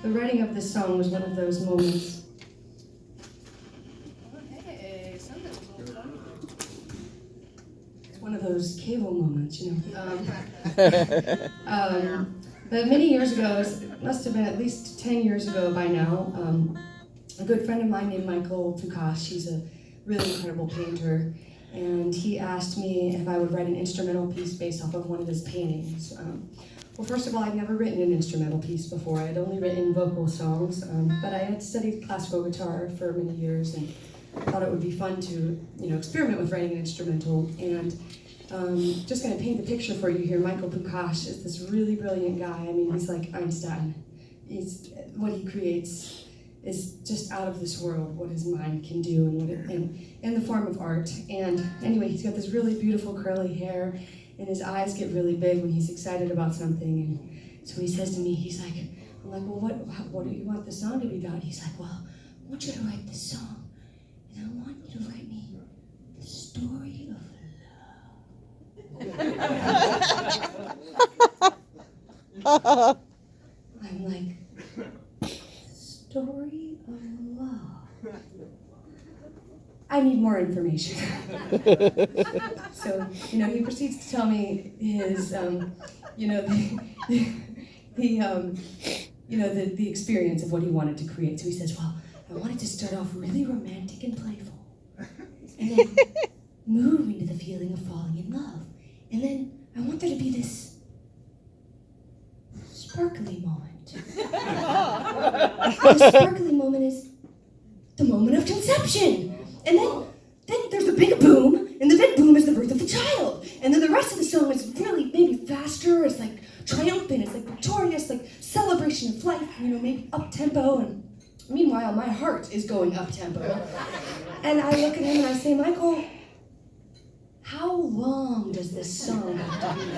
the writing of this song was one of those moments. Hey, something's a little funny. It's one of those cable moments, you know. But many years ago, it must have been at least 10 years ago by now, a good friend of mine named Michael Tukash, he's a really incredible painter, and he asked me if I would write an instrumental piece based off of one of his paintings. Well, first of all, I'd never written an instrumental piece before. I had only written vocal songs, but I had studied classical guitar for many years, and I thought it would be fun to, experiment with writing an instrumental. And just going to paint the picture for you here. Michael Tukash is this really brilliant guy. I mean, he's like Einstein. What he creates is just out of this world, what his mind can do in the form of art. And anyway, he's got this really beautiful curly hair, and his eyes get really big when he's excited about something. And so he says to me, I'm like, well, what do you want the song to be about? He's like, well, I want you to write this song, and I want you to write me the story of love. I'm like, story of love. I need more information. So, he proceeds to tell me his, the experience of what he wanted to create. So he says, well, I wanted to start off really romantic and playful, and then move into the feeling of falling in love. And then I want there to be this sparkly moment. The sparkly moment is the moment of conception. And then there's the big boom, and the big boom is the birth of the child. And then the rest of the song is really maybe faster, it's like triumphant, it's like victorious, like celebration of life, maybe up-tempo. And meanwhile, my heart is going up-tempo. And I look at him and I say, Michael, how long does this song have to be?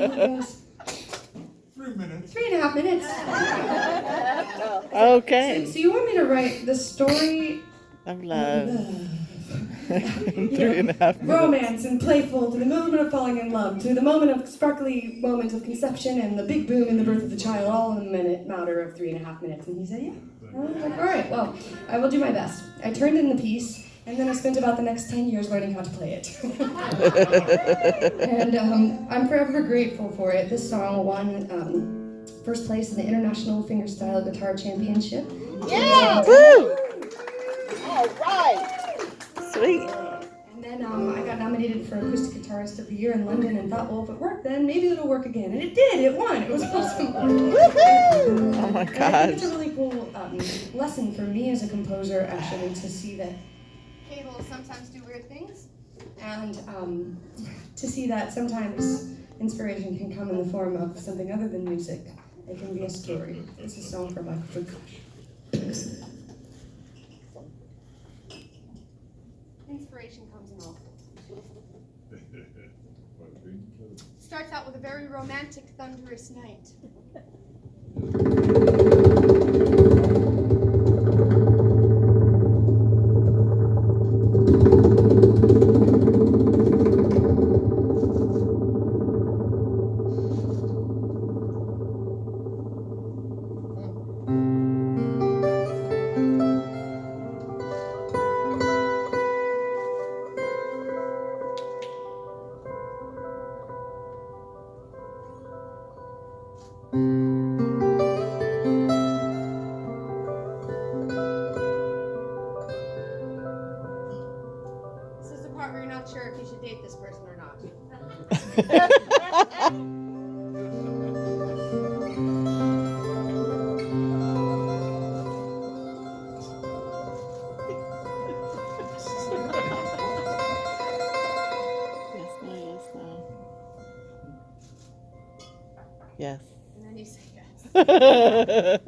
And he goes, 3 minutes. 3.5 minutes. Okay. So you want me to write the story Of love. of 3.5 minutes. romance and playful, to the moment of falling in love, to the moment of sparkly moment of conception and the big boom in the birth of the child, all in a matter of 3.5 minutes. And he said, yeah. I was like, all right, well, I will do my best. I turned in the piece, and then I spent about the next 10 years learning how to play it. And I'm forever grateful for it. This song won first place in the International Fingerstyle Guitar Championship. Yeah! Woo! All right. Sweet. And then I got nominated for Acoustic Guitarist of the Year in London and thought, well, if it worked then, maybe it'll work again. And it did. It won. It was awesome. Woohoo! Oh my And I think it's gosh. a really cool lesson for me as a composer, actually, to see that Cables sometimes do weird things. and to see that sometimes inspiration can come in the form of something other than music. It can be a story. It's a song for Michael Tukash. Inspiration comes in all forms. Starts out with a very romantic, thunderous night. This is the part where you're not sure if you should date this person or not. Yes, no, yes, no. Yes. And then you say yes. Yes.